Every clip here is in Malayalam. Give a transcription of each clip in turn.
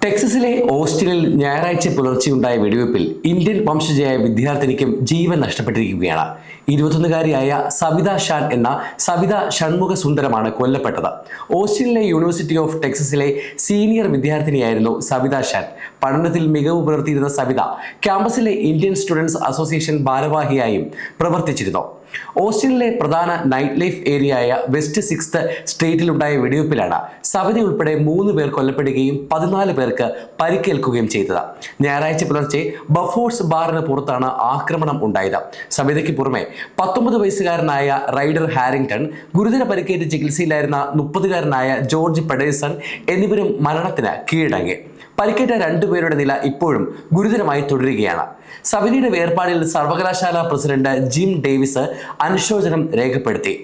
ടെക്സസിലെ ഓസ്റ്റിനിൽ ഞായറാഴ്ച പുലർച്ചെയുണ്ടായ വെടിവെപ്പിൽ ഇന്ത്യൻ വംശജയായ വിദ്യാർത്ഥിനിക്കും ജീവൻ നഷ്ടപ്പെട്ടിരിക്കുകയാണ്. 21-കാരിയായ സവിത ഷാൻ എന്ന സവിത ഷൺമുഖ സുന്ദരമാണ് കൊല്ലപ്പെട്ടത്. ഓസ്റ്റിനിലെ യൂണിവേഴ്സിറ്റി ഓഫ് ടെക്സസിലെ സീനിയർ വിദ്യാർത്ഥിനിയായിരുന്നു സവിത ഷാൻ. പഠനത്തിൽ മികവ് പുലർത്തിയിരുന്ന സവിത ക്യാമ്പസിലെ ഇന്ത്യൻ സ്റ്റുഡൻസ് അസോസിയേഷൻ ഭാരവാഹിയായും പ്രവർത്തിച്ചിരുന്നു. ഓസ്റ്റിനിലെ പ്രധാന നൈറ്റ് ലൈഫ് ഏരിയയായ വെസ്റ്റ് 6th സ്ട്രീറ്റിലുണ്ടായ വെടിവെപ്പിലാണ് സവിത ഉൾപ്പെടെ 3 പേർ കൊല്ലപ്പെടുകയും 14 പേർക്ക് പരിക്കേൽക്കുകയും ചെയ്തത്. ഞായറാഴ്ച പുലർച്ചെ ബഫോഴ്സ് ബാറിന് പുറത്താണ് ആക്രമണം ഉണ്ടായത്. സവിതയ്ക്ക് പുറമെ 19 വയസ്സുകാരനായ റൈഡർ ഹാരിങ്ടൺ, ഗുരുതര പരിക്കേറ്റ് ചികിത്സയിലായിരുന്ന 30-കാരനായ ജോർജ് പെഡേഴ്സൺ എന്നിവരും മരണത്തിന് കീഴടങ്ങി. പരിക്കേറ്റ 2 പേരുടെ നില ഇപ്പോഴും ഗുരുതരമായി തുടരുകയാണ്. സവിതയുടെ വേർപാടിൽ സർവകലാശാല പ്രസിഡന്റ് ജിം ഡേവിസ് അനുശോചനം രേഖപ്പെടുത്തി.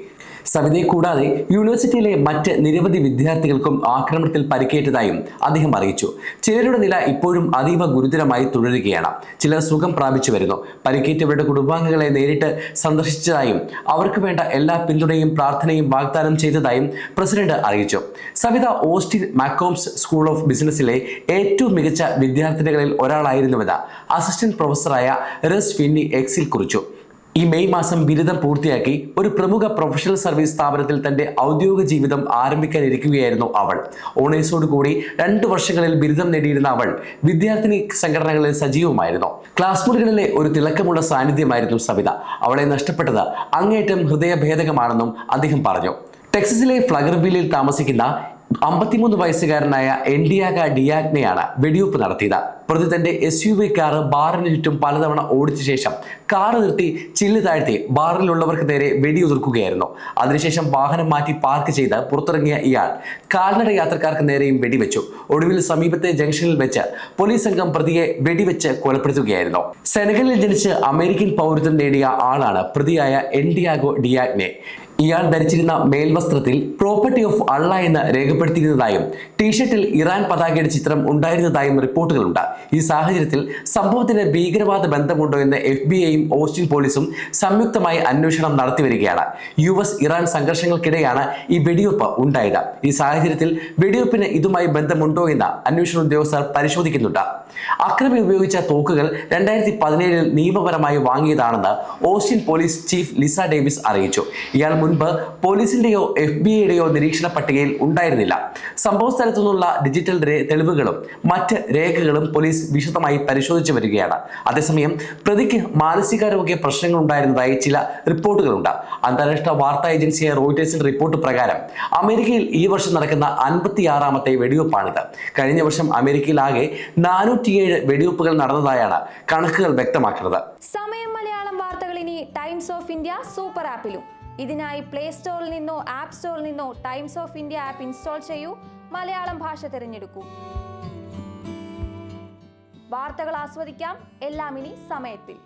സവിതയെ കൂടാതെ യൂണിവേഴ്സിറ്റിയിലെ മറ്റ് നിരവധി വിദ്യാർത്ഥികൾക്കും ആക്രമണത്തിൽ പരിക്കേറ്റതായും അദ്ദേഹം അറിയിച്ചു. ചിലരുടെ നില ഇപ്പോഴും അതീവ ഗുരുതരമായി തുടരുകയാണ്. ചിലർ സുഖം പ്രാപിച്ചു വരുന്നു. പരിക്കേറ്റവരുടെ കുടുംബാംഗങ്ങളെ നേരിട്ട് സന്ദർശിച്ചതായും അവർക്ക് വേണ്ട എല്ലാ പിന്തുണയും പ്രാർത്ഥനയും വാഗ്ദാനം ചെയ്തതായും പ്രസിഡന്റ് അറിയിച്ചു. സവിത ഓസ്റ്റിൻ മാക്കോംസ് സ്കൂൾ ഓഫ് ബിസിനസ്സിലെ ഏറ്റവും മികച്ച വിദ്യാർത്ഥിനികളിൽ ഒരാളായിരുന്നുവെന്ന് അസിസ്റ്റന്റ് പ്രൊഫസറായ റസ് ഫിന്നി എക്സിൽ കുറിച്ചു. ഈ മെയ് മാസം ബിരുദം പൂർത്തിയാക്കി ഒരു പ്രമുഖ പ്രൊഫഷണൽ സർവീസ് സ്ഥാപനത്തിൽ തന്റെ ഔദ്യോഗിക ജീവിതം ആരംഭിക്കാനിരിക്കുകയായിരുന്നു അവൾ. ഓണേഴ്സോടുകൂടി 2 വർഷങ്ങളിൽ ബിരുദം നേടിയിരുന്ന അവൾ വിദ്യാർത്ഥിനി സംഘടനകളിൽ സജീവമായിരുന്നു. ക്ലാസ് മുറികളിലെ ഒരു തിളക്കമുള്ള സാന്നിധ്യമായിരുന്നു സവിത. അവളെ നഷ്ടപ്പെട്ടത് അങ്ങേയറ്റം ഹൃദയഭേദകമാണെന്നും അദ്ദേഹം പറഞ്ഞു. ടെക്സസിലെ ഫ്ലഗർവില്ലിൽ താമസിക്കുന്ന 53 വയസ്സുകാരനായ എൻഡിയാഗ ഡിയാഗ്നെയാണ് വെടിവെപ്പ് നടത്തിയത്. പ്രതി തന്റെ SUV കാറ് ബാറിന് ചുറ്റും പലതവണ ഓടിച്ച ശേഷം കാറ് നിർത്തി ചില്ല് താഴ്ത്തി ബാറിലുള്ളവർക്ക് നേരെ വെടിയുതിർക്കുകയായിരുന്നു. അതിനുശേഷം വാഹനം മാറ്റി പാർക്ക് ചെയ്ത് പുറത്തിറങ്ങിയ ഇയാൾ കാൽനട യാത്രക്കാർക്ക് നേരെയും വെടിവെച്ചു. ഒടുവിൽ സമീപത്തെ ജംഗ്ഷനിൽ വെച്ച് പോലീസ് സംഘം പ്രതിയെ വെടിവെച്ച് കൊലപ്പെടുത്തുകയായിരുന്നു. സെനഗലിൽ ജനിച്ച് അമേരിക്കൻ പൗരത്വം നേടിയ ആളാണ് പ്രതിയായ എൻഡിയാഗോ ഡിയാഗ്നെ. ഇയാൾ ധരിച്ചിരുന്ന മേൽവസ്ത്രത്തിൽ പ്രോപ്പർട്ടി ഓഫ് അള്ള എന്ന് രേഖപ്പെടുത്തിയിരുന്നതായും ടീഷർട്ടിൽ ഇറാൻ പതാകയുടെ ചിത്രം ഉണ്ടായിരുന്നതായും റിപ്പോർട്ടുകളുണ്ട്. ഈ സാഹചര്യത്തിൽ സംഭവത്തിന് ഭീകരവാദ ബന്ധമുണ്ടോ എന്ന് FBI-യും ഓസ്റ്റിൻ പോലീസും സംയുക്തമായി അന്വേഷണം നടത്തിവരികയാണ്. US ഇറാൻ സംഘർഷങ്ങൾക്കിടെയാണ് ഈ വെടിവെപ്പ് ഉണ്ടായത്. ഈ സാഹചര്യത്തിൽ വെടിവെപ്പിന് ഇതുമായി ബന്ധമുണ്ടോ എന്ന് അന്വേഷണ ഉദ്യോഗസ്ഥർ പരിശോധിക്കുന്നുണ്ട്. അക്രമി ഉപയോഗിച്ച തോക്കുകൾ 2017 നിയമപരമായി വാങ്ങിയതാണെന്ന് Austin police chief Lisa Davis അറിയിച്ചു. ഇയാൾ മുൻപ് പോലീസിന്റെയോ FBI-യുടെയോ നിരീക്ഷണ പട്ടികയിൽ ഉണ്ടായിരുന്നില്ല. സംഭവ സ്ഥലത്തു നിന്നുള്ള ഡിജിറ്റൽ തെളിവുകളും മറ്റ് രേഖകളും പോലീസ് വിശദമായി പരിശോധിച്ചു വരികയാണ്. അതേസമയം പ്രതിക്ക് മാനസികാരോഗ്യ പ്രശ്നങ്ങൾ ഉണ്ടായിരുന്നതായി ചില റിപ്പോർട്ടുകളുണ്ട്. അന്താരാഷ്ട്ര വാർത്താ ഏജൻസിയായ റോയിറ്റേഴ്സിന്റെ റിപ്പോർട്ട് പ്രകാരം അമേരിക്കയിൽ ഈ വർഷം നടക്കുന്ന 56ാമത്തെ വെടിവെപ്പാണിത്. കഴിഞ്ഞ വർഷം അമേരിക്കയിൽ ആകെ 407 വെടിവെപ്പുകൾ നടന്നതായാണ് കണക്കുകൾ വ്യക്തമാക്കുന്നത്. സമയം മലയാളം വാർത്തകൾ ഇനി ടൈംസ് ഓഫ് ഇന്ത്യ സൂപ്പർ ആപ്പിലും. ഇതിനായി പ്ലേ സ്റ്റോറിൽ നിന്നോ ആപ്പ് സ്റ്റോറിൽ നിന്നോ times of India app install ചെയ്യൂ. മലയാളം ഭാഷ തിരഞ്ഞെടുക്കൂ. വാർത്തകൾ ആസ്വദിക്കാം. എല്ലാം ഇനി സമയത്തിൽ.